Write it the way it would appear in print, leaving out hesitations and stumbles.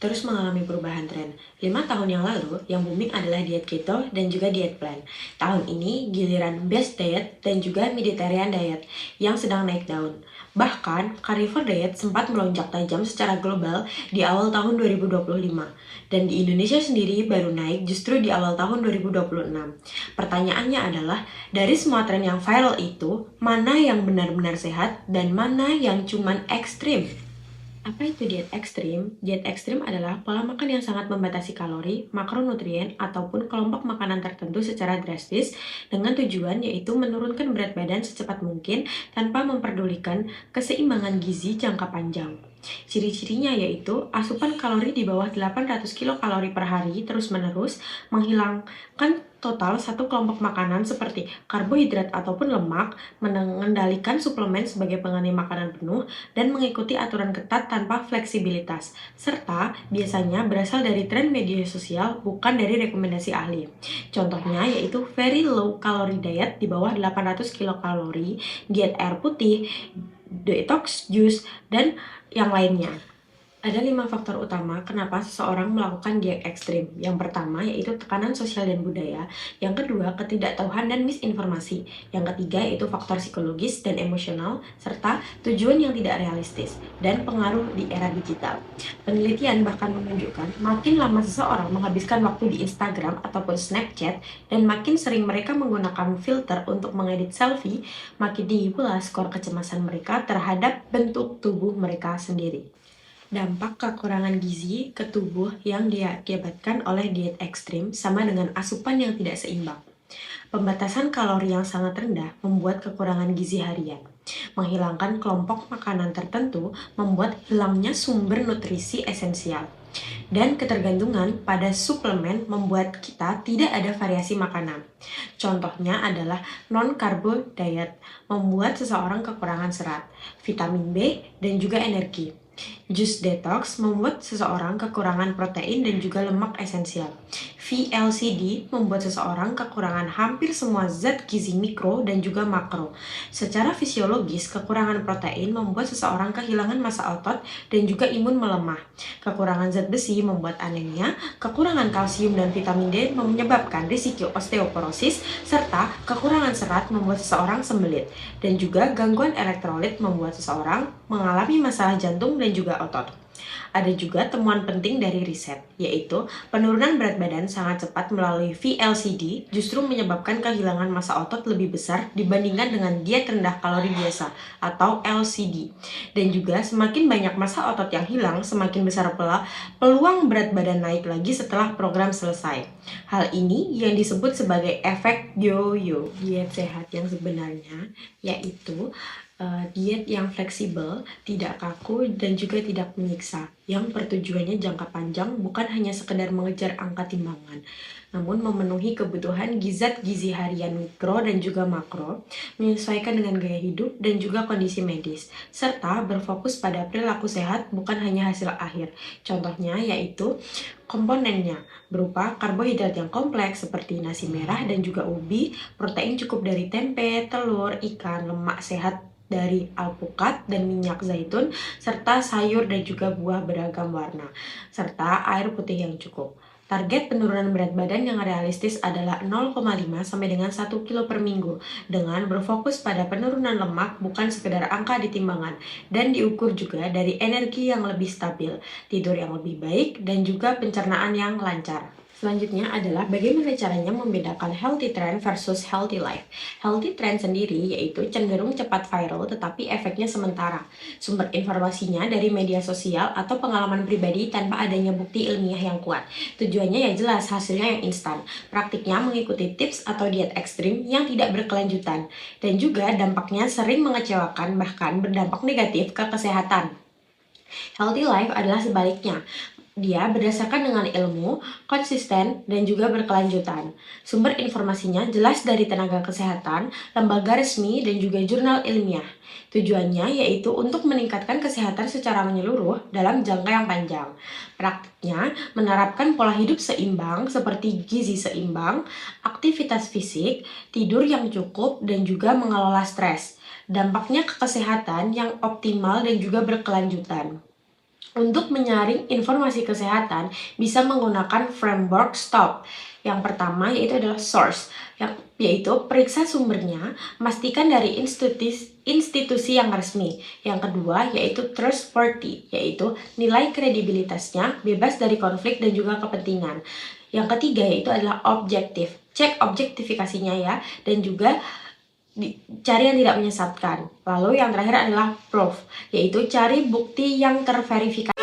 terus mengalami perubahan tren. 5 tahun yang lalu, yang booming adalah diet keto dan juga diet plan. Tahun ini, giliran best diet dan juga Mediterranean diet yang sedang naik daun. Bahkan, carnivore diet sempat melonjak tajam secara global di awal tahun 2025. Dan di Indonesia sendiri baru naik justru di awal tahun 2026. Pertanyaannya adalah, dari semua tren yang viral itu, mana yang benar-benar sehat dan mana yang cuman ekstrim? Apa itu diet ekstrim? Diet ekstrim adalah pola makan yang sangat membatasi kalori, makronutrien, ataupun kelompok makanan tertentu secara drastis dengan tujuan yaitu menurunkan berat badan secepat mungkin tanpa memperdulikan keseimbangan gizi jangka panjang. Ciri-cirinya yaitu asupan kalori di bawah 800 kilokalori per hari terus-menerus, menghilangkan total satu kelompok makanan seperti karbohidrat ataupun lemak, mengendalikan suplemen sebagai pengganti makanan penuh, dan mengikuti aturan ketat tanpa fleksibilitas, serta biasanya berasal dari tren media sosial bukan dari rekomendasi ahli. Contohnya yaitu very low calorie diet di bawah 800 kilokalori, diet air putih, detox juice, dan yang lainnya. Ada 5 faktor utama kenapa seseorang melakukan diet ekstrim. Yang pertama yaitu tekanan sosial dan budaya. Yang kedua, ketidaktahuan dan misinformasi. Yang ketiga yaitu faktor psikologis dan emosional, serta tujuan yang tidak realistis, dan pengaruh di era digital. Penelitian bahkan menunjukkan makin lama seseorang menghabiskan waktu di Instagram ataupun Snapchat, dan makin sering mereka menggunakan filter untuk mengedit selfie, makin tinggi pula skor kecemasan mereka terhadap bentuk tubuh mereka sendiri. Dampak kekurangan gizi ke tubuh yang diakibatkan oleh diet ekstrim sama dengan asupan yang tidak seimbang. Pembatasan kalori yang sangat rendah membuat kekurangan gizi harian. Menghilangkan kelompok makanan tertentu membuat hilangnya sumber nutrisi esensial. Dan ketergantungan pada suplemen membuat kita tidak ada variasi makanan. Contohnya adalah non-carbo diet, membuat seseorang kekurangan serat, vitamin B, dan juga energi. Jus detox membuat seseorang kekurangan protein dan juga lemak esensial. VLCD membuat seseorang kekurangan hampir semua zat gizi mikro dan juga makro. Secara fisiologis, kekurangan protein membuat seseorang kehilangan massa otot dan juga imun melemah. Kekurangan zat besi membuat anemia, kekurangan kalsium dan vitamin D menyebabkan risiko osteoporosis, serta kekurangan serat membuat seseorang sembelit. Dan juga gangguan elektrolit membuat seseorang mengalami masalah jantung dan juga otot. Ada juga temuan penting dari riset, yaitu penurunan berat badan sangat cepat melalui VLCD justru menyebabkan kehilangan massa otot lebih besar dibandingkan dengan diet rendah kalori biasa atau LCD. Dan juga semakin banyak massa otot yang hilang, semakin besar pula peluang berat badan naik lagi setelah program selesai. Hal ini yang disebut sebagai efek yo-yo. Diet sehat yang sebenarnya yaitu diet yang fleksibel, tidak kaku, dan juga tidak menyiksa, yang pertujuannya jangka panjang bukan hanya sekedar mengejar angka timbangan, namun memenuhi kebutuhan zat gizi harian mikro dan juga makro, menyesuaikan dengan gaya hidup dan juga kondisi medis, serta berfokus pada perilaku sehat bukan hanya hasil akhir. Contohnya yaitu komponennya berupa karbohidrat yang kompleks seperti nasi merah dan juga ubi, protein cukup dari tempe, telur, ikan, lemak sehat dari alpukat dan minyak zaitun, serta sayur dan juga buah beragam warna, serta air putih yang cukup. Target penurunan berat badan yang realistis adalah 0,5 sampai dengan 1 kilo per minggu dengan berfokus pada penurunan lemak bukan sekedar angka di timbangan, dan diukur juga dari energi yang lebih stabil, tidur yang lebih baik, dan juga pencernaan yang lancar. Selanjutnya adalah bagaimana caranya membedakan healthy trend versus healthy life. Healthy trend sendiri yaitu cenderung cepat viral tetapi efeknya sementara. Sumber informasinya dari media sosial atau pengalaman pribadi tanpa adanya bukti ilmiah yang kuat. Tujuannya ya jelas, hasilnya yang instan. Praktiknya mengikuti tips atau diet ekstrim yang tidak berkelanjutan. Dan juga dampaknya sering mengecewakan bahkan berdampak negatif ke kesehatan. Healthy life adalah sebaliknya. Dia berdasarkan dengan ilmu, konsisten, dan juga berkelanjutan. Sumber informasinya jelas dari tenaga kesehatan, lembaga resmi, dan juga jurnal ilmiah. Tujuannya yaitu untuk meningkatkan kesehatan secara menyeluruh dalam jangka yang panjang. Praktiknya menerapkan pola hidup seimbang seperti gizi seimbang, aktivitas fisik, tidur yang cukup, dan juga mengelola stres. Dampaknya ke kesehatan yang optimal dan juga berkelanjutan. Untuk menyaring informasi kesehatan, bisa menggunakan framework STOP. Yang pertama yaitu adalah source, yaitu periksa sumbernya, pastikan dari institusi yang resmi. Yang kedua yaitu trustworthy, yaitu nilai kredibilitasnya bebas dari konflik dan juga kepentingan. Yang ketiga yaitu adalah objektif, cek objektifikasinya ya, dan juga cari yang tidak menyesatkan. Lalu yang terakhir adalah proof, yaitu cari bukti yang terverifikasi.